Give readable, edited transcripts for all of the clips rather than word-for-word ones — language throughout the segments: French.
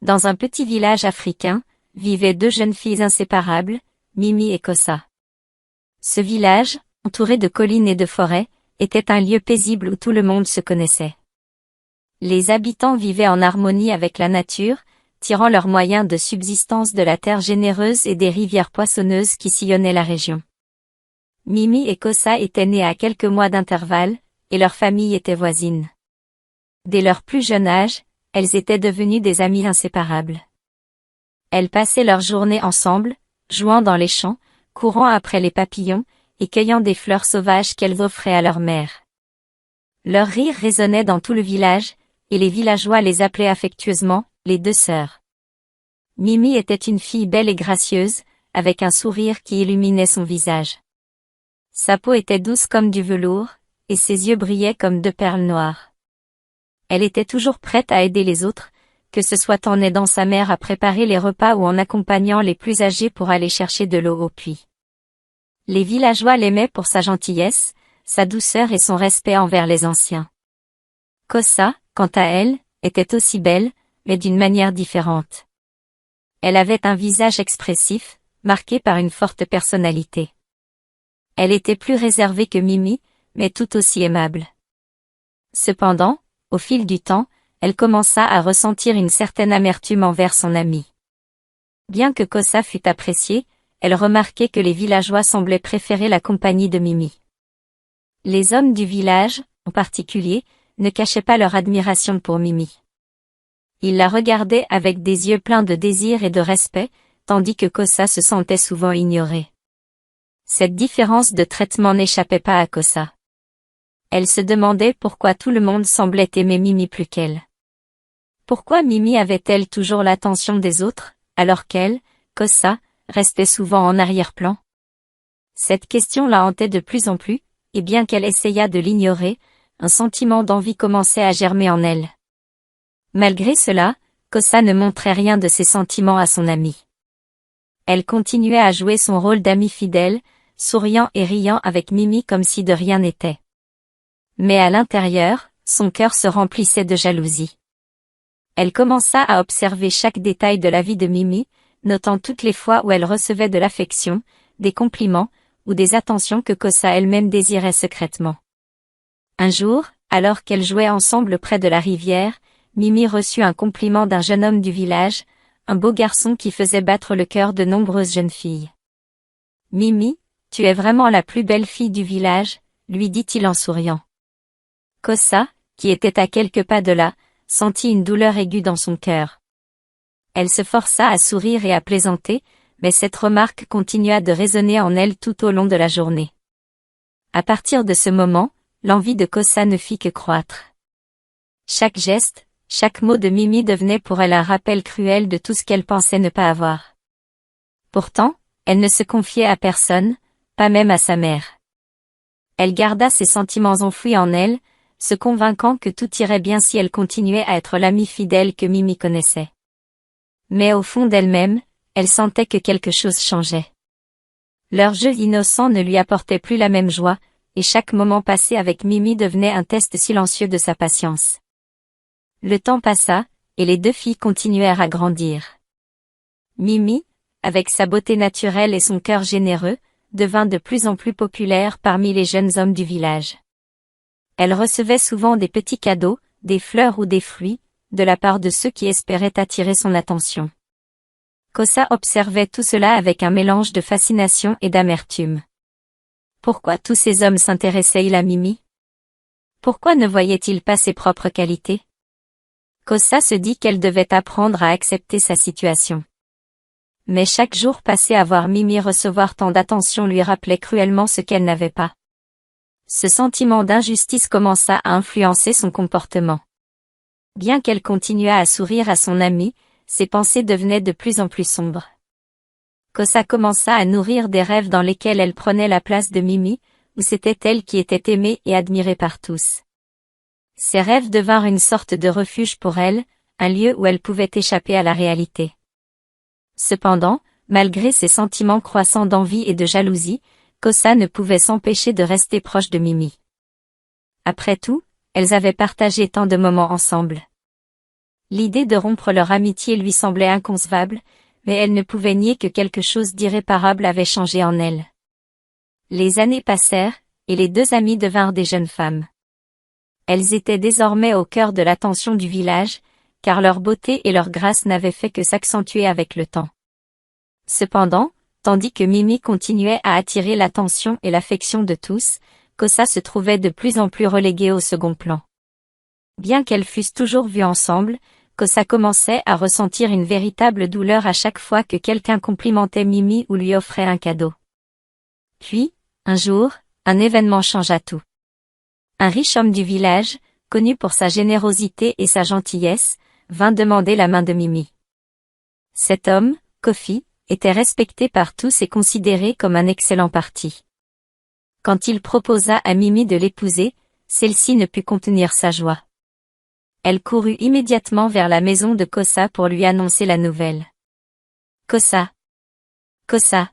Dans un petit village africain, vivaient deux jeunes filles inséparables, Mimi et Kossa. Ce village, entouré de collines et de forêts, était un lieu paisible où tout le monde se connaissait. Les habitants vivaient en harmonie avec la nature, tirant leurs moyens de subsistance de la terre généreuse et des rivières poissonneuses qui sillonnaient la région. Mimi et Kossa étaient nés à quelques mois d'intervalle, et leurs familles étaient voisines. Dès leur plus jeune âge, elles étaient devenues des amies inséparables. Elles passaient leurs journées ensemble, jouant dans les champs, courant après les papillons, et cueillant des fleurs sauvages qu'elles offraient à leur mère. Leur rire résonnait dans tout le village, et les villageois les appelaient affectueusement « les deux sœurs ». Mimi était une fille belle et gracieuse, avec un sourire qui illuminait son visage. Sa peau était douce comme du velours, et ses yeux brillaient comme deux perles noires. Elle était toujours prête à aider les autres, que ce soit en aidant sa mère à préparer les repas ou en accompagnant les plus âgés pour aller chercher de l'eau au puits. Les villageois l'aimaient pour sa gentillesse, sa douceur et son respect envers les anciens. Kossa, quant à elle, était aussi belle, mais d'une manière différente. Elle avait un visage expressif, marqué par une forte personnalité. Elle était plus réservée que Mimi, mais tout aussi aimable. Cependant, au fil du temps, elle commença à ressentir une certaine amertume envers son amie. Bien que Kossa fût appréciée, elle remarquait que les villageois semblaient préférer la compagnie de Mimi. Les hommes du village, en particulier, ne cachaient pas leur admiration pour Mimi. Ils la regardaient avec des yeux pleins de désir et de respect, tandis que Kossa se sentait souvent ignorée. Cette différence de traitement n'échappait pas à Kossa. Elle se demandait pourquoi tout le monde semblait aimer Mimi plus qu'elle. Pourquoi Mimi avait-elle toujours l'attention des autres, alors qu'elle, Kossa, restait souvent en arrière-plan? Cette question la hantait de plus en plus, et bien qu'elle essayât de l'ignorer, un sentiment d'envie commençait à germer en elle. Malgré cela, Kossa ne montrait rien de ses sentiments à son amie. Elle continuait à jouer son rôle d'amie fidèle, souriant et riant avec Mimi comme si de rien n'était. Mais à l'intérieur, son cœur se remplissait de jalousie. Elle commença à observer chaque détail de la vie de Mimi, notant toutes les fois où elle recevait de l'affection, des compliments, ou des attentions que Kossa elle-même désirait secrètement. Un jour, alors qu'elles jouaient ensemble près de la rivière, Mimi reçut un compliment d'un jeune homme du village, un beau garçon qui faisait battre le cœur de nombreuses jeunes filles. « Mimi, tu es vraiment la plus belle fille du village », lui dit-il en souriant. Kossa, qui était à quelques pas de là, sentit une douleur aiguë dans son cœur. Elle se força à sourire et à plaisanter, mais cette remarque continua de résonner en elle tout au long de la journée. À partir de ce moment, l'envie de Kossa ne fit que croître. Chaque geste, chaque mot de Mimi devenait pour elle un rappel cruel de tout ce qu'elle pensait ne pas avoir. Pourtant, elle ne se confiait à personne, pas même à sa mère. Elle garda ses sentiments enfouis en elle, se convainquant que tout irait bien si elle continuait à être l'amie fidèle que Mimi connaissait. Mais au fond d'elle-même, elle sentait que quelque chose changeait. Leur jeu innocent ne lui apportait plus la même joie, et chaque moment passé avec Mimi devenait un test silencieux de sa patience. Le temps passa, et les deux filles continuèrent à grandir. Mimi, avec sa beauté naturelle et son cœur généreux, devint de plus en plus populaire parmi les jeunes hommes du village. Elle recevait souvent des petits cadeaux, des fleurs ou des fruits, de la part de ceux qui espéraient attirer son attention. Kossa observait tout cela avec un mélange de fascination et d'amertume. Pourquoi tous ces hommes s'intéressaient-ils à Mimi? Pourquoi ne voyaient-ils pas ses propres qualités? Kossa se dit qu'elle devait apprendre à accepter sa situation. Mais chaque jour passé à voir Mimi recevoir tant d'attention lui rappelait cruellement ce qu'elle n'avait pas. Ce sentiment d'injustice commença à influencer son comportement. Bien qu'elle continuât à sourire à son amie, ses pensées devenaient de plus en plus sombres. Kossa commença à nourrir des rêves dans lesquels elle prenait la place de Mimi, où c'était elle qui était aimée et admirée par tous. Ces rêves devinrent une sorte de refuge pour elle, un lieu où elle pouvait échapper à la réalité. Cependant, malgré ses sentiments croissants d'envie et de jalousie, Kossa ne pouvait s'empêcher de rester proche de Mimi. Après tout, elles avaient partagé tant de moments ensemble. L'idée de rompre leur amitié lui semblait inconcevable, mais elle ne pouvait nier que quelque chose d'irréparable avait changé en elle. Les années passèrent, et les deux amies devinrent des jeunes femmes. Elles étaient désormais au cœur de l'attention du village, car leur beauté et leur grâce n'avaient fait que s'accentuer avec le temps. Cependant, tandis que Mimi continuait à attirer l'attention et l'affection de tous, Kosa se trouvait de plus en plus reléguée au second plan. Bien qu'elles fussent toujours vues ensemble, Kosa commençait à ressentir une véritable douleur à chaque fois que quelqu'un complimentait Mimi ou lui offrait un cadeau. Puis, un jour, un événement changea tout. Un riche homme du village, connu pour sa générosité et sa gentillesse, vint demander la main de Mimi. Cet homme, Kofi, était respecté par tous et considéré comme un excellent parti. Quand il proposa à Mimi de l'épouser, celle-ci ne put contenir sa joie. Elle courut immédiatement vers la maison de Kosa pour lui annoncer la nouvelle. Kosa! Kosa!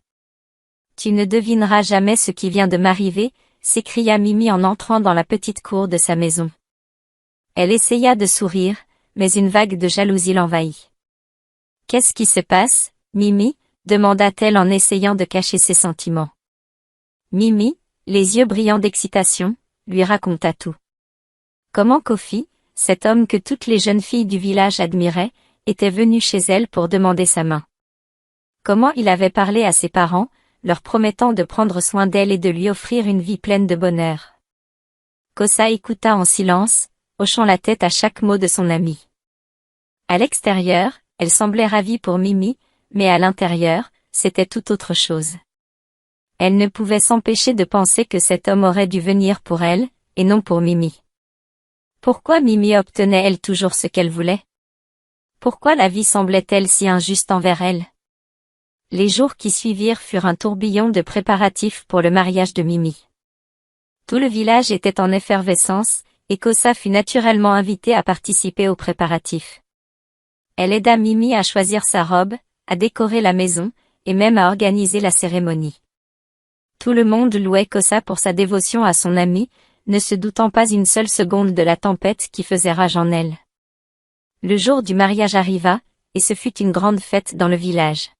Tu ne devineras jamais ce qui vient de m'arriver, s'écria Mimi en entrant dans la petite cour de sa maison. Elle essaya de sourire, mais une vague de jalousie l'envahit. Qu'est-ce qui se passe, Mimi? Demanda-t-elle en essayant de cacher ses sentiments. Mimi, les yeux brillants d'excitation, lui raconta tout. Comment Kofi, cet homme que toutes les jeunes filles du village admiraient, était venu chez elle pour demander sa main. Comment il avait parlé à ses parents, leur promettant de prendre soin d'elle et de lui offrir une vie pleine de bonheur. Kosa écouta en silence, hochant la tête à chaque mot de son ami. À l'extérieur, elle semblait ravie pour Mimi, mais à l'intérieur, c'était tout autre chose. Elle ne pouvait s'empêcher de penser que cet homme aurait dû venir pour elle, et non pour Mimi. Pourquoi Mimi obtenait-elle toujours ce qu'elle voulait? Pourquoi la vie semblait-elle si injuste envers elle? Les jours qui suivirent furent un tourbillon de préparatifs pour le mariage de Mimi. Tout le village était en effervescence, et Kosa fut naturellement invitée à participer aux préparatifs. Elle aida Mimi à choisir sa robe, à décorer la maison, et même à organiser la cérémonie. Tout le monde louait Kosa pour sa dévotion à son amie, ne se doutant pas une seule seconde de la tempête qui faisait rage en elle. Le jour du mariage arriva, et ce fut une grande fête dans le village.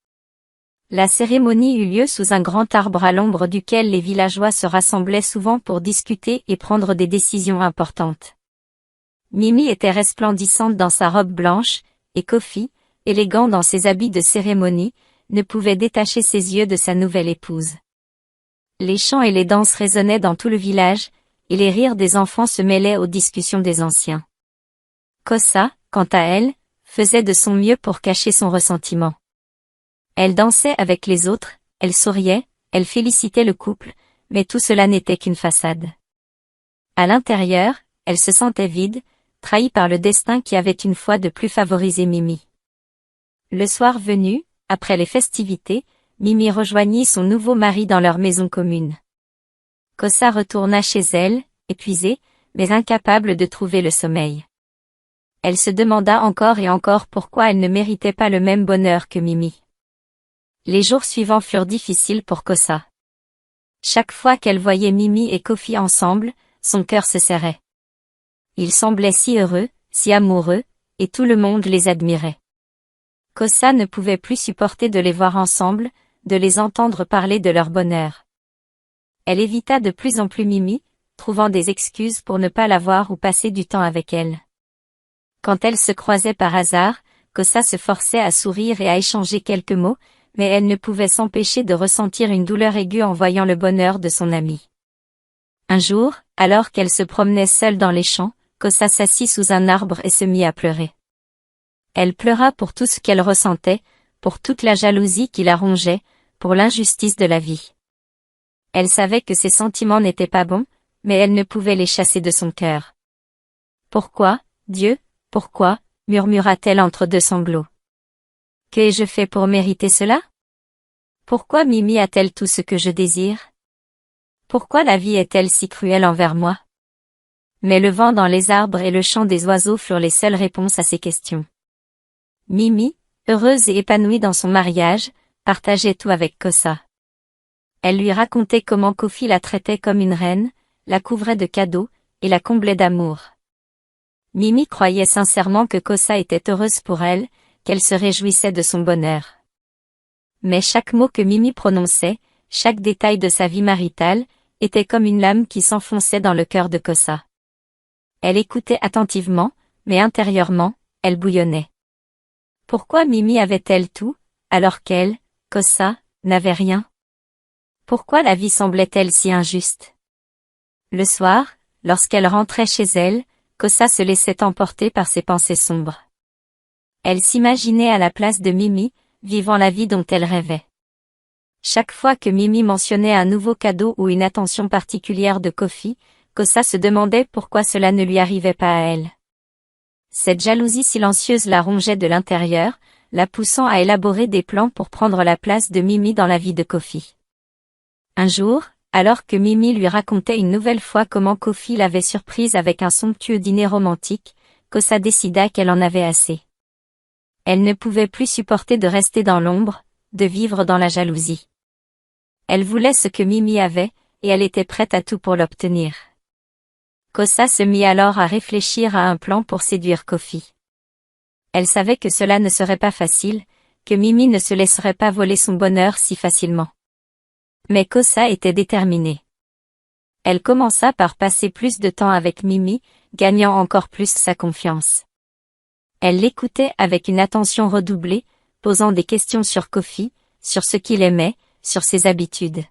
La cérémonie eut lieu sous un grand arbre à l'ombre duquel les villageois se rassemblaient souvent pour discuter et prendre des décisions importantes. Mimi était resplendissante dans sa robe blanche, et Kofi, élégant dans ses habits de cérémonie, ne pouvait détacher ses yeux de sa nouvelle épouse. Les chants et les danses résonnaient dans tout le village, et les rires des enfants se mêlaient aux discussions des anciens. Kosa, quant à elle, faisait de son mieux pour cacher son ressentiment. Elle dansait avec les autres, elle souriait, elle félicitait le couple, mais tout cela n'était qu'une façade. À l'intérieur, elle se sentait vide, trahie par le destin qui avait une fois de plus favorisé Mimi. Le soir venu, après les festivités, Mimi rejoignit son nouveau mari dans leur maison commune. Kosa retourna chez elle, épuisée, mais incapable de trouver le sommeil. Elle se demanda encore et encore pourquoi elle ne méritait pas le même bonheur que Mimi. Les jours suivants furent difficiles pour Kosa. Chaque fois qu'elle voyait Mimi et Kofi ensemble, son cœur se serrait. Ils semblaient si heureux, si amoureux, et tout le monde les admirait. Kosa ne pouvait plus supporter de les voir ensemble, de les entendre parler de leur bonheur. Elle évita de plus en plus Mimi, trouvant des excuses pour ne pas la voir ou passer du temps avec elle. Quand elles se croisaient par hasard, Kosa se forçait à sourire et à échanger quelques mots, mais elle ne pouvait s'empêcher de ressentir une douleur aiguë en voyant le bonheur de son amie. Un jour, alors qu'elle se promenait seule dans les champs, Kosa s'assit sous un arbre et se mit à pleurer. Elle pleura pour tout ce qu'elle ressentait, pour toute la jalousie qui la rongeait, pour l'injustice de la vie. Elle savait que ses sentiments n'étaient pas bons, mais elle ne pouvait les chasser de son cœur. Pourquoi, Dieu, pourquoi, murmura-t-elle entre deux sanglots. Que ai-je fait pour mériter cela? Pourquoi Mimi a-t-elle tout ce que je désire? Pourquoi la vie est-elle si cruelle envers moi? Mais le vent dans les arbres et le chant des oiseaux furent les seules réponses à ces questions. Mimi, heureuse et épanouie dans son mariage, partageait tout avec Kosa. Elle lui racontait comment Kofi la traitait comme une reine, la couvrait de cadeaux, et la comblait d'amour. Mimi croyait sincèrement que Kosa était heureuse pour elle, qu'elle se réjouissait de son bonheur. Mais chaque mot que Mimi prononçait, chaque détail de sa vie maritale, était comme une lame qui s'enfonçait dans le cœur de Kosa. Elle écoutait attentivement, mais intérieurement, elle bouillonnait. Pourquoi Mimi avait-elle tout, alors qu'elle, Kosa, n'avait rien? Pourquoi la vie semblait-elle si injuste? Le soir, lorsqu'elle rentrait chez elle, Kosa se laissait emporter par ses pensées sombres. Elle s'imaginait à la place de Mimi, vivant la vie dont elle rêvait. Chaque fois que Mimi mentionnait un nouveau cadeau ou une attention particulière de Kofi, Kosa se demandait pourquoi cela ne lui arrivait pas à elle. Cette jalousie silencieuse la rongeait de l'intérieur, la poussant à élaborer des plans pour prendre la place de Mimi dans la vie de Kofi. Un jour, alors que Mimi lui racontait une nouvelle fois comment Kofi l'avait surprise avec un somptueux dîner romantique, Kosa décida qu'elle en avait assez. Elle ne pouvait plus supporter de rester dans l'ombre, de vivre dans la jalousie. Elle voulait ce que Mimi avait, et elle était prête à tout pour l'obtenir. Kosa se mit alors à réfléchir à un plan pour séduire Kofi. Elle savait que cela ne serait pas facile, que Mimi ne se laisserait pas voler son bonheur si facilement. Mais Kosa était déterminée. Elle commença par passer plus de temps avec Mimi, gagnant encore plus sa confiance. Elle l'écoutait avec une attention redoublée, posant des questions sur Kofi, sur ce qu'il aimait, sur ses habitudes.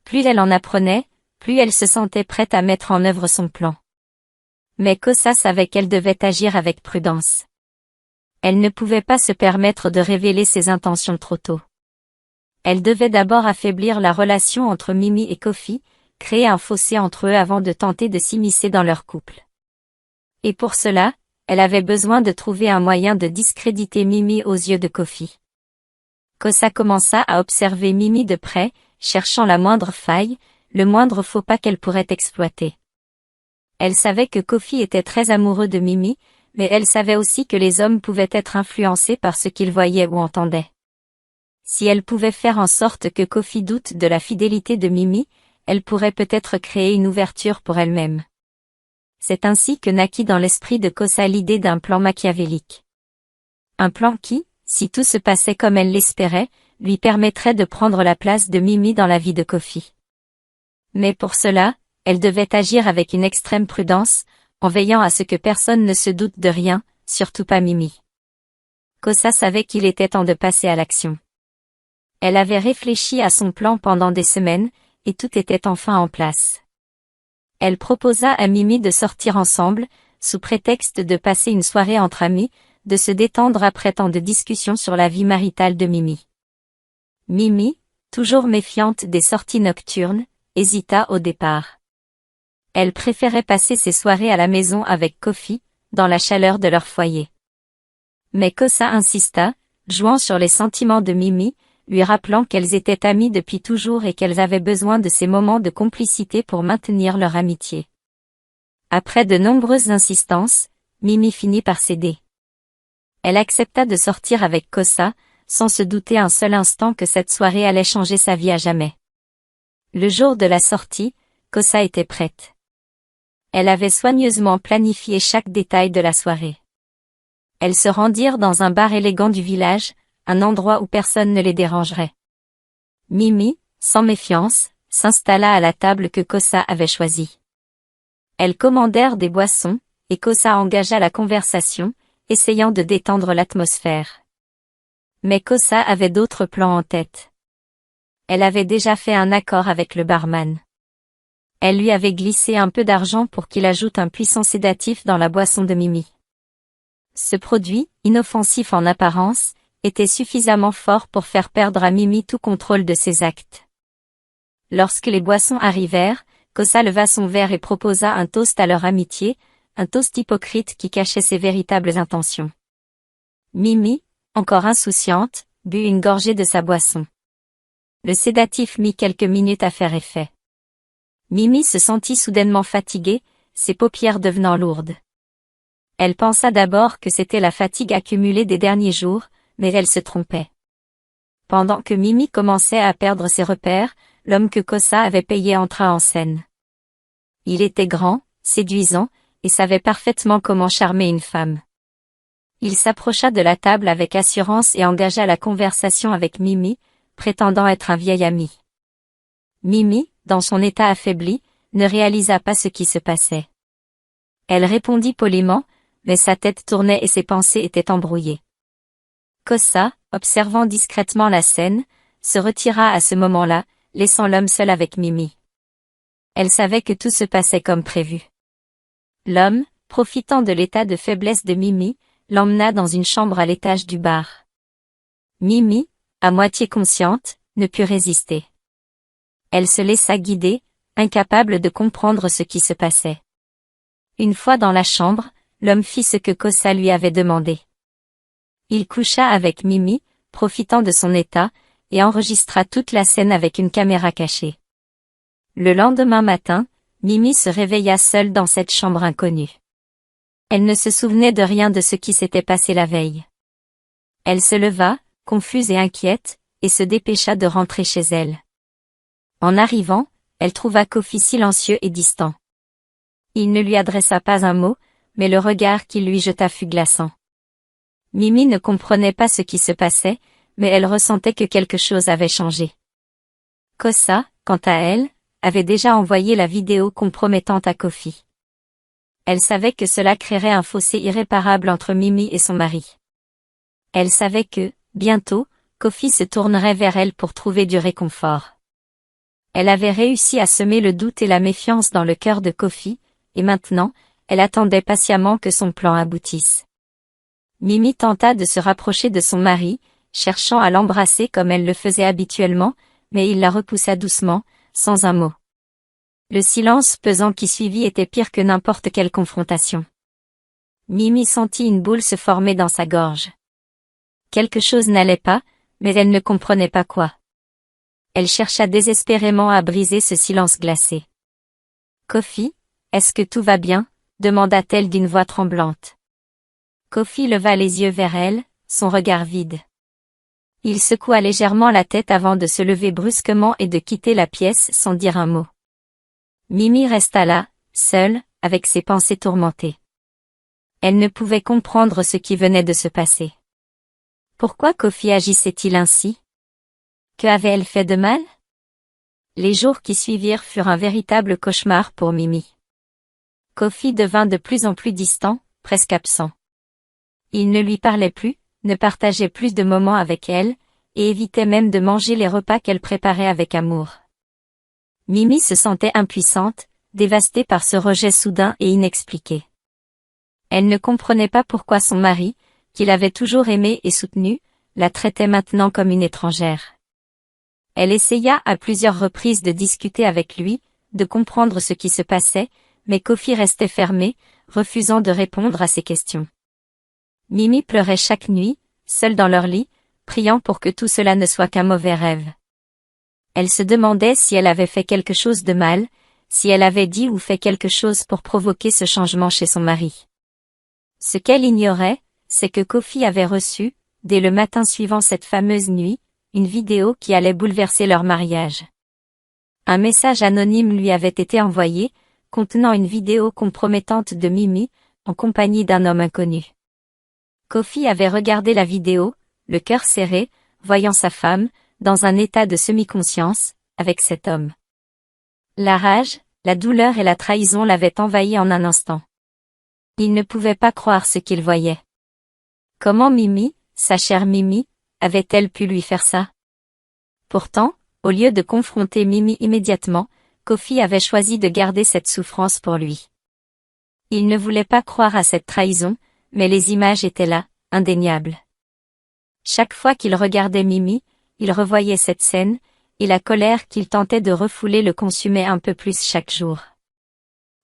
Plus elle en apprenait, plus elle se sentait prête à mettre en œuvre son plan. Mais Kosa savait qu'elle devait agir avec prudence. Elle ne pouvait pas se permettre de révéler ses intentions trop tôt. Elle devait d'abord affaiblir la relation entre Mimi et Kofi, créer un fossé entre eux avant de tenter de s'immiscer dans leur couple. Et pour cela, elle avait besoin de trouver un moyen de discréditer Mimi aux yeux de Kofi. Kosa commença à observer Mimi de près, cherchant la moindre faille, le moindre faux pas qu'elle pourrait exploiter. Elle savait que Kofi était très amoureux de Mimi, mais elle savait aussi que les hommes pouvaient être influencés par ce qu'ils voyaient ou entendaient. Si elle pouvait faire en sorte que Kofi doute de la fidélité de Mimi, elle pourrait peut-être créer une ouverture pour elle-même. C'est ainsi que naquit dans l'esprit de Kosa l'idée d'un plan machiavélique. Un plan qui, si tout se passait comme elle l'espérait, lui permettrait de prendre la place de Mimi dans la vie de Kofi. Mais pour cela, elle devait agir avec une extrême prudence, en veillant à ce que personne ne se doute de rien, surtout pas Mimi. Kosa savait qu'il était temps de passer à l'action. Elle avait réfléchi à son plan pendant des semaines, et tout était enfin en place. Elle proposa à Mimi de sortir ensemble, sous prétexte de passer une soirée entre amis, de se détendre après tant de discussions sur la vie maritale de Mimi. Mimi, toujours méfiante des sorties nocturnes, hésita au départ. Elle préférait passer ses soirées à la maison avec Kofi, dans la chaleur de leur foyer. Mais Kosa insista, jouant sur les sentiments de Mimi, lui rappelant qu'elles étaient amies depuis toujours et qu'elles avaient besoin de ces moments de complicité pour maintenir leur amitié. Après de nombreuses insistances, Mimi finit par céder. Elle accepta de sortir avec Kosa, sans se douter un seul instant que cette soirée allait changer sa vie à jamais. Le jour de la sortie, Kosa était prête. Elle avait soigneusement planifié chaque détail de la soirée. Elles se rendirent dans un bar élégant du village, un endroit où personne ne les dérangerait. Mimi, sans méfiance, s'installa à la table que Kosa avait choisie. Elles commandèrent des boissons, et Kosa engagea la conversation, essayant de détendre l'atmosphère. Mais Kosa avait d'autres plans en tête. Elle avait déjà fait un accord avec le barman. Elle lui avait glissé un peu d'argent pour qu'il ajoute un puissant sédatif dans la boisson de Mimi. Ce produit, inoffensif en apparence, était suffisamment fort pour faire perdre à Mimi tout contrôle de ses actes. Lorsque les boissons arrivèrent, Kosa leva son verre et proposa un toast à leur amitié, un toast hypocrite qui cachait ses véritables intentions. Mimi, encore insouciante, but une gorgée de sa boisson. Le sédatif mit quelques minutes à faire effet. Mimi se sentit soudainement fatiguée, ses paupières devenant lourdes. Elle pensa d'abord que c'était la fatigue accumulée des derniers jours, mais elle se trompait. Pendant que Mimi commençait à perdre ses repères, l'homme que Kosa avait payé entra en scène. Il était grand, séduisant, et savait parfaitement comment charmer une femme. Il s'approcha de la table avec assurance et engagea la conversation avec Mimi, prétendant être un vieil ami. Mimi, dans son état affaibli, ne réalisa pas ce qui se passait. Elle répondit poliment, mais sa tête tournait et ses pensées étaient embrouillées. Kossa, observant discrètement la scène, se retira à ce moment-là, laissant l'homme seul avec Mimi. Elle savait que tout se passait comme prévu. L'homme, profitant de l'état de faiblesse de Mimi, l'emmena dans une chambre à l'étage du bar. Mimi, à moitié consciente, ne put résister. Elle se laissa guider, incapable de comprendre ce qui se passait. Une fois dans la chambre, l'homme fit ce que Kossa lui avait demandé. Il coucha avec Mimi, profitant de son état, et enregistra toute la scène avec une caméra cachée. Le lendemain matin, Mimi se réveilla seule dans cette chambre inconnue. Elle ne se souvenait de rien de ce qui s'était passé la veille. Elle se leva, confuse et inquiète, et se dépêcha de rentrer chez elle. En arrivant, elle trouva Kofi silencieux et distant. Il ne lui adressa pas un mot, mais le regard qu'il lui jeta fut glaçant. Mimi ne comprenait pas ce qui se passait, mais elle ressentait que quelque chose avait changé. Kossa, quant à elle, avait déjà envoyé la vidéo compromettante à Kofi. Elle savait que cela créerait un fossé irréparable entre Mimi et son mari. Elle savait que, bientôt, Kofi se tournerait vers elle pour trouver du réconfort. Elle avait réussi à semer le doute et la méfiance dans le cœur de Kofi, et maintenant, elle attendait patiemment que son plan aboutisse. Mimi tenta de se rapprocher de son mari, cherchant à l'embrasser comme elle le faisait habituellement, mais il la repoussa doucement, sans un mot. Le silence pesant qui suivit était pire que n'importe quelle confrontation. Mimi sentit une boule se former dans sa gorge. Quelque chose n'allait pas, mais elle ne comprenait pas quoi. Elle chercha désespérément à briser ce silence glacé. « Kofi, est-ce que tout va bien ?» demanda-t-elle d'une voix tremblante. Kofi leva les yeux vers elle, son regard vide. Il secoua légèrement la tête avant de se lever brusquement et de quitter la pièce sans dire un mot. Mimi resta là, seule, avec ses pensées tourmentées. Elle ne pouvait comprendre ce qui venait de se passer. Pourquoi Kofi agissait-il ainsi? Que avait-elle fait de mal? Les jours qui suivirent furent un véritable cauchemar pour Mimi. Kofi devint de plus en plus distant, presque absent. Il ne lui parlait plus, ne partageait plus de moments avec elle, et évitait même de manger les repas qu'elle préparait avec amour. Mimi se sentait impuissante, dévastée par ce rejet soudain et inexpliqué. Elle ne comprenait pas pourquoi son mari, qui l'avait toujours aimée et soutenue, la traitait maintenant comme une étrangère. Elle essaya à plusieurs reprises de discuter avec lui, de comprendre ce qui se passait, mais Kofi restait fermé, refusant de répondre à ses questions. Mimi pleurait chaque nuit, seule dans leur lit, priant pour que tout cela ne soit qu'un mauvais rêve. Elle se demandait si elle avait fait quelque chose de mal, si elle avait dit ou fait quelque chose pour provoquer ce changement chez son mari. Ce qu'elle ignorait, c'est que Kofi avait reçu, dès le matin suivant cette fameuse nuit, une vidéo qui allait bouleverser leur mariage. Un message anonyme lui avait été envoyé, contenant une vidéo compromettante de Mimi, en compagnie d'un homme inconnu. Kofi avait regardé la vidéo, le cœur serré, voyant sa femme, dans un état de semi-conscience, avec cet homme. La rage, la douleur et la trahison l'avaient envahi en un instant. Il ne pouvait pas croire ce qu'il voyait. Comment Mimi, sa chère Mimi, avait-elle pu lui faire ça? Pourtant, au lieu de confronter Mimi immédiatement, Kofi avait choisi de garder cette souffrance pour lui. Il ne voulait pas croire à cette trahison, mais les images étaient là, indéniables. Chaque fois qu'il regardait Mimi, il revoyait cette scène, et la colère qu'il tentait de refouler le consumait un peu plus chaque jour.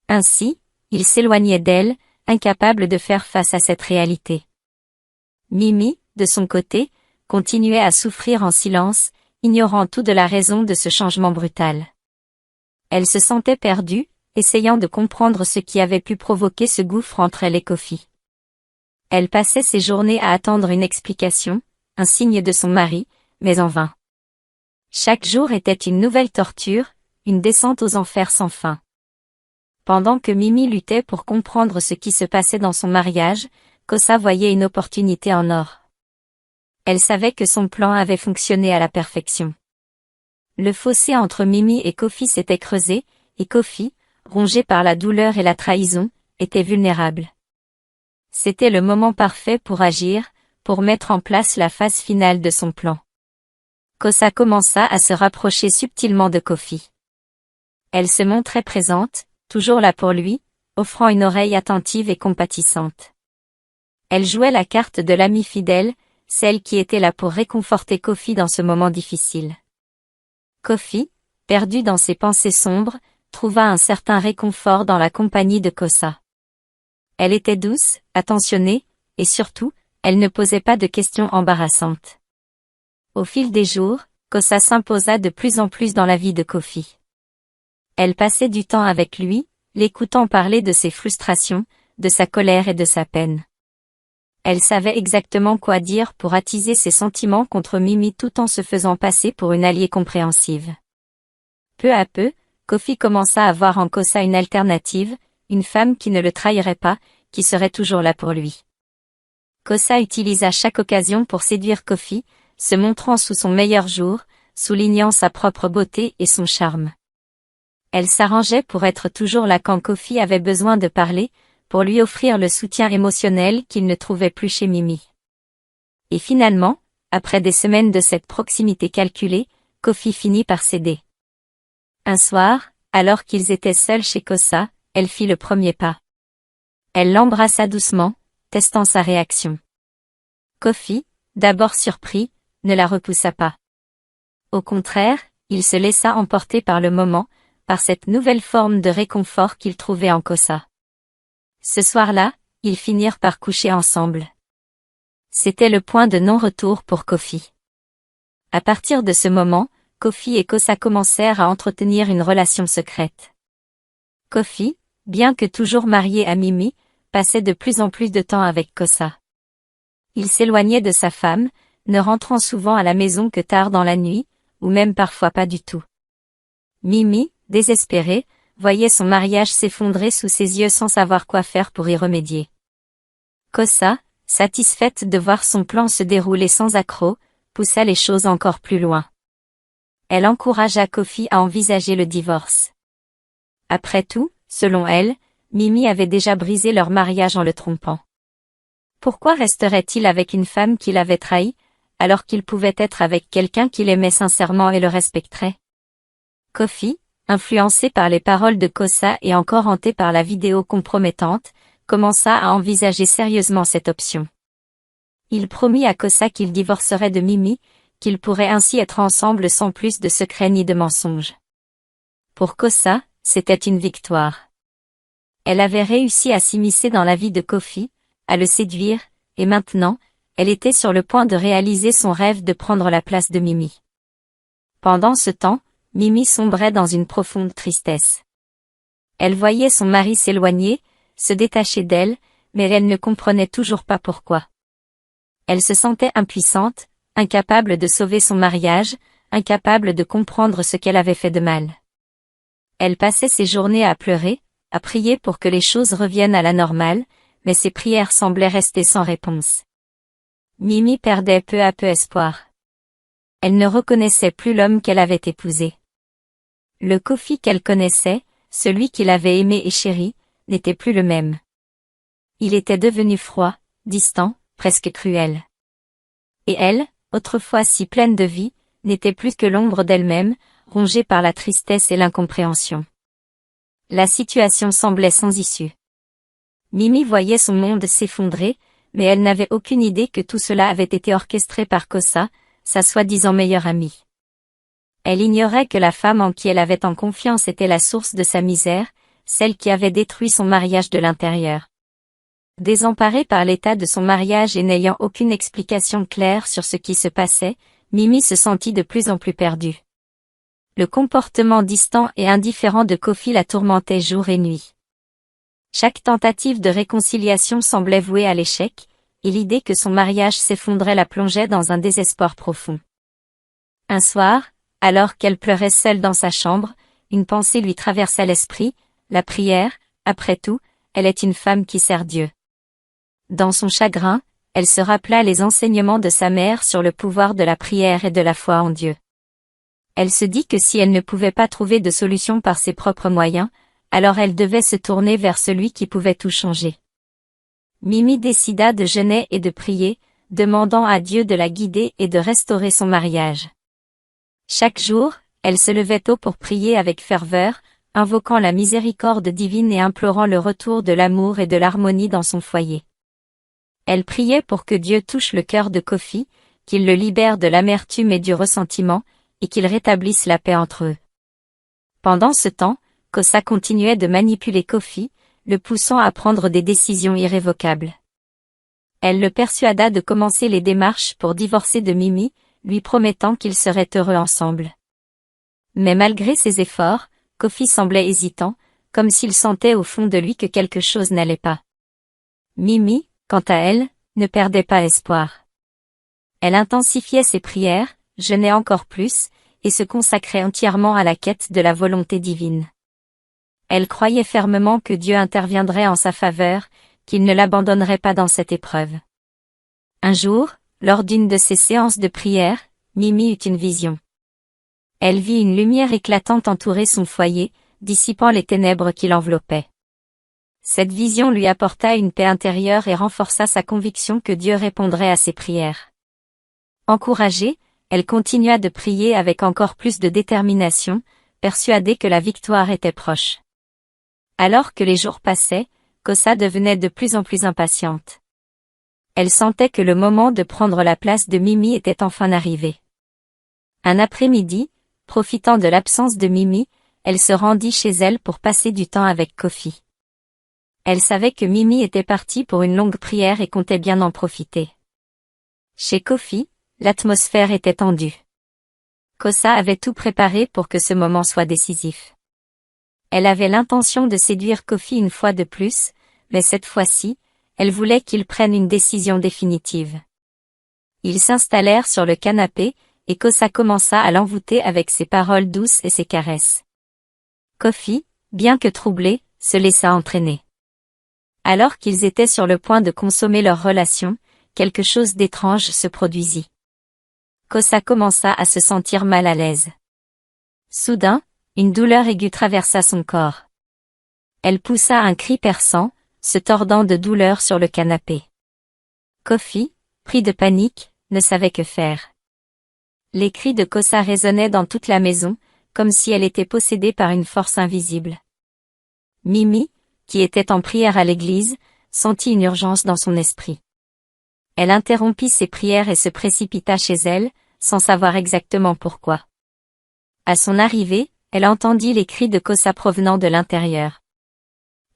Ainsi, il s'éloignait d'elle, incapable de faire face à cette réalité. Mimi, de son côté, continuait à souffrir en silence, ignorant tout de la raison de ce changement brutal. Elle se sentait perdue, essayant de comprendre ce qui avait pu provoquer ce gouffre entre elle et Kofi. Elle passait ses journées à attendre une explication, un signe de son mari, mais en vain. Chaque jour était une nouvelle torture, une descente aux enfers sans fin. Pendant que Mimi luttait pour comprendre ce qui se passait dans son mariage, Kosa voyait une opportunité en or. Elle savait que son plan avait fonctionné à la perfection. Le fossé entre Mimi et Kofi s'était creusé, et Kofi, rongé par la douleur et la trahison, était vulnérable. C'était le moment parfait pour agir, pour mettre en place la phase finale de son plan. Kosa commença à se rapprocher subtilement de Kofi. Elle se montrait présente, toujours là pour lui, offrant une oreille attentive et compatissante. Elle jouait la carte de l'amie fidèle, celle qui était là pour réconforter Kofi dans ce moment difficile. Kofi, perdu dans ses pensées sombres, trouva un certain réconfort dans la compagnie de Kosa. Elle était douce, attentionnée, et surtout, elle ne posait pas de questions embarrassantes. Au fil des jours, Kosa s'imposa de plus en plus dans la vie de Kofi. Elle passait du temps avec lui, l'écoutant parler de ses frustrations, de sa colère et de sa peine. Elle savait exactement quoi dire pour attiser ses sentiments contre Mimi tout en se faisant passer pour une alliée compréhensive. Peu à peu, Kofi commença à voir en Kosa une alternative, une femme qui ne le trahirait pas, qui serait toujours là pour lui. Kosa utilisa chaque occasion pour séduire Kofi, se montrant sous son meilleur jour, soulignant sa propre beauté et son charme. Elle s'arrangeait pour être toujours là quand Kofi avait besoin de parler, pour lui offrir le soutien émotionnel qu'il ne trouvait plus chez Mimi. Et finalement, après des semaines de cette proximité calculée, Kofi finit par céder. Un soir, alors qu'ils étaient seuls chez Kosa, elle fit le premier pas. Elle l'embrassa doucement, testant sa réaction. Kofi, d'abord surpris, ne la repoussa pas. Au contraire, il se laissa emporter par le moment, par cette nouvelle forme de réconfort qu'il trouvait en Kosa. Ce soir-là, ils finirent par coucher ensemble. C'était le point de non-retour pour Kofi. À partir de ce moment, Kofi et Kosa commencèrent à entretenir une relation secrète. Kofi, bien que toujours marié à Mimi, passait de plus en plus de temps avec Kosa. Il s'éloignait de sa femme, ne rentrant souvent à la maison que tard dans la nuit, ou même parfois pas du tout. Mimi, désespérée, voyait son mariage s'effondrer sous ses yeux sans savoir quoi faire pour y remédier. Kosa, satisfaite de voir son plan se dérouler sans accroc, poussa les choses encore plus loin. Elle encouragea Kofi à envisager le divorce. Après tout, selon elle, Mimi avait déjà brisé leur mariage en le trompant. Pourquoi resterait-il avec une femme qu'il avait trahie, alors qu'il pouvait être avec quelqu'un qu'il aimait sincèrement et le respecterait? Kofi, influencé par les paroles de Kosa et encore hanté par la vidéo compromettante, commença à envisager sérieusement cette option. Il promit à Kosa qu'il divorcerait de Mimi, qu'ils pourraient ainsi être ensemble sans plus de secrets ni de mensonges. Pour Kosa, c'était une victoire. Elle avait réussi à s'immiscer dans la vie de Kofi, à le séduire, et maintenant, elle était sur le point de réaliser son rêve de prendre la place de Mimi. Pendant ce temps, Mimi sombrait dans une profonde tristesse. Elle voyait son mari s'éloigner, se détacher d'elle, mais elle ne comprenait toujours pas pourquoi. Elle se sentait impuissante, incapable de sauver son mariage, incapable de comprendre ce qu'elle avait fait de mal. Elle passait ses journées à pleurer, à prier pour que les choses reviennent à la normale, mais ses prières semblaient rester sans réponse. Mimi perdait peu à peu espoir. Elle ne reconnaissait plus l'homme qu'elle avait épousé. Le Kofi qu'elle connaissait, celui qu'il avait aimé et chéri, n'était plus le même. Il était devenu froid, distant, presque cruel. Et elle, autrefois si pleine de vie, n'était plus que l'ombre d'elle-même, rongée par la tristesse et l'incompréhension. La situation semblait sans issue. Mimi voyait son monde s'effondrer, mais elle n'avait aucune idée que tout cela avait été orchestré par Kosa, sa soi-disant meilleure amie. Elle ignorait que la femme en qui elle avait tant confiance était la source de sa misère, celle qui avait détruit son mariage de l'intérieur. Désemparée par l'état de son mariage et n'ayant aucune explication claire sur ce qui se passait, Mimi se sentit de plus en plus perdue. Le comportement distant et indifférent de Kofi la tourmentait jour et nuit. Chaque tentative de réconciliation semblait vouée à l'échec, et l'idée que son mariage s'effondrait la plongeait dans un désespoir profond. Un soir, alors qu'elle pleurait seule dans sa chambre, une pensée lui traversa l'esprit, la prière, après tout, elle est une femme qui sert Dieu. Dans son chagrin, elle se rappela les enseignements de sa mère sur le pouvoir de la prière et de la foi en Dieu. Elle se dit que si elle ne pouvait pas trouver de solution par ses propres moyens, alors elle devait se tourner vers celui qui pouvait tout changer. Mimi décida de jeûner et de prier, demandant à Dieu de la guider et de restaurer son mariage. Chaque jour, elle se levait tôt pour prier avec ferveur, invoquant la miséricorde divine et implorant le retour de l'amour et de l'harmonie dans son foyer. Elle priait pour que Dieu touche le cœur de Kofi, qu'il le libère de l'amertume et du ressentiment, et qu'il rétablisse la paix entre eux. Pendant ce temps, Kosa continuait de manipuler Kofi, le poussant à prendre des décisions irrévocables. Elle le persuada de commencer les démarches pour divorcer de Mimi, lui promettant qu'ils seraient heureux ensemble. Mais malgré ses efforts, Kofi semblait hésitant, comme s'il sentait au fond de lui que quelque chose n'allait pas. Mimi, quant à elle, ne perdait pas espoir. Elle intensifiait ses prières, jeûnait encore plus, et se consacrait entièrement à la quête de la volonté divine. Elle croyait fermement que Dieu interviendrait en sa faveur, qu'il ne l'abandonnerait pas dans cette épreuve. Un jour, lors d'une de ses séances de prière, Mimi eut une vision. Elle vit une lumière éclatante entourer son foyer, dissipant les ténèbres qui l'enveloppaient. Cette vision lui apporta une paix intérieure et renforça sa conviction que Dieu répondrait à ses prières. Encouragée, elle continua de prier avec encore plus de détermination, persuadée que la victoire était proche. Alors que les jours passaient, Kosa devenait de plus en plus impatiente. Elle sentait que le moment de prendre la place de Mimi était enfin arrivé. Un après-midi, profitant de l'absence de Mimi, elle se rendit chez elle pour passer du temps avec Kofi. Elle savait que Mimi était partie pour une longue prière et comptait bien en profiter. Chez Kofi, l'atmosphère était tendue. Kosa avait tout préparé pour que ce moment soit décisif. Elle avait l'intention de séduire Kofi une fois de plus, mais cette fois-ci, elle voulait qu'il prenne une décision définitive. Ils s'installèrent sur le canapé, et Kosa commença à l'envoûter avec ses paroles douces et ses caresses. Kofi, bien que troublé, se laissa entraîner. Alors qu'ils étaient sur le point de consommer leur relation, quelque chose d'étrange se produisit. Kosa commença à se sentir mal à l'aise. Soudain, une douleur aiguë traversa son corps. Elle poussa un cri perçant, se tordant de douleur sur le canapé. Kofi, pris de panique, ne savait que faire. Les cris de Kosa résonnaient dans toute la maison, comme si elle était possédée par une force invisible. Mimi, qui était en prière à l'église, sentit une urgence dans son esprit. Elle interrompit ses prières et se précipita chez elle, sans savoir exactement pourquoi. À son arrivée, elle entendit les cris de Kosa provenant de l'intérieur.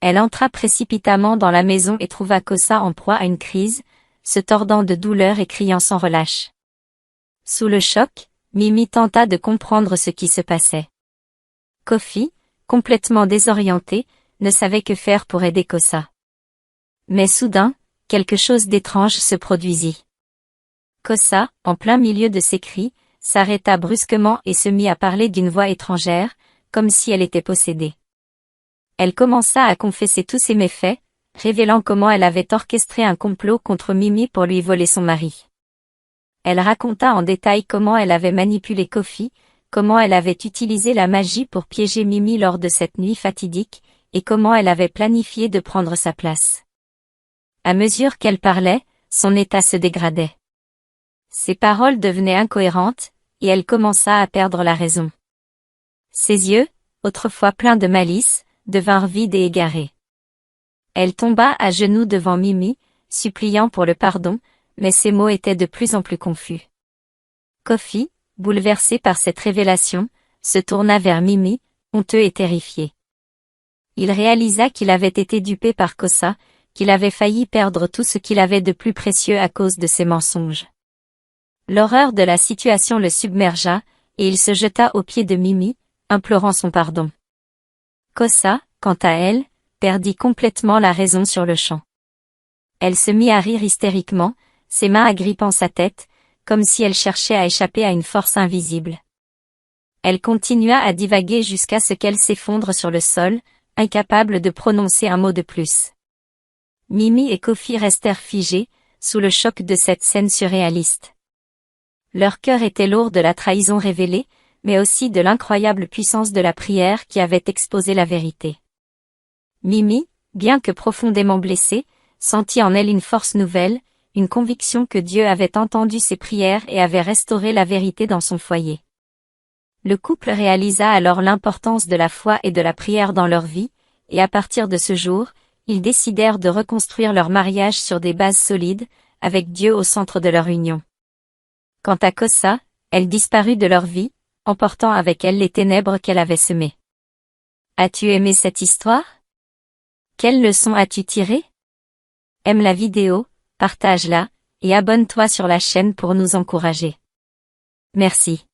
Elle entra précipitamment dans la maison et trouva Kosa en proie à une crise, se tordant de douleur et criant sans relâche. Sous le choc, Mimi tenta de comprendre ce qui se passait. Kofi, complètement désorienté, ne savait que faire pour aider Kosa. Mais soudain, quelque chose d'étrange se produisit. Kosa, en plein milieu de ses cris, s'arrêta brusquement et se mit à parler d'une voix étrangère, comme si elle était possédée. Elle commença à confesser tous ses méfaits, révélant comment elle avait orchestré un complot contre Mimi pour lui voler son mari. Elle raconta en détail comment elle avait manipulé Kofi, comment elle avait utilisé la magie pour piéger Mimi lors de cette nuit fatidique, et comment elle avait planifié de prendre sa place. À mesure qu'elle parlait, son état se dégradait. Ses paroles devenaient incohérentes, et elle commença à perdre la raison. Ses yeux, autrefois pleins de malice, devinrent vides et égarés. Elle tomba à genoux devant Mimi, suppliant pour le pardon, mais ses mots étaient de plus en plus confus. Kofi, bouleversé par cette révélation, se tourna vers Mimi, honteux et terrifié. Il réalisa qu'il avait été dupé par Kosa, qu'il avait failli perdre tout ce qu'il avait de plus précieux à cause de ses mensonges. L'horreur de la situation le submergea, et il se jeta aux pieds de Mimi, implorant son pardon. Kosa, quant à elle, perdit complètement la raison sur le champ. Elle se mit à rire hystériquement, ses mains agrippant sa tête, comme si elle cherchait à échapper à une force invisible. Elle continua à divaguer jusqu'à ce qu'elle s'effondre sur le sol, incapables de prononcer un mot de plus. Mimi et Kofi restèrent figés, sous le choc de cette scène surréaliste. Leur cœur était lourd de la trahison révélée, mais aussi de l'incroyable puissance de la prière qui avait exposé la vérité. Mimi, bien que profondément blessée, sentit en elle une force nouvelle, une conviction que Dieu avait entendu ses prières et avait restauré la vérité dans son foyer. Le couple réalisa alors l'importance de la foi et de la prière dans leur vie, et à partir de ce jour, ils décidèrent de reconstruire leur mariage sur des bases solides, avec Dieu au centre de leur union. Quant à Kossa, elle disparut de leur vie, emportant avec elle les ténèbres qu'elle avait semées. As-tu aimé cette histoire? Quelle leçon as-tu tiré? Aime la vidéo, partage-la, et abonne-toi sur la chaîne pour nous encourager. Merci.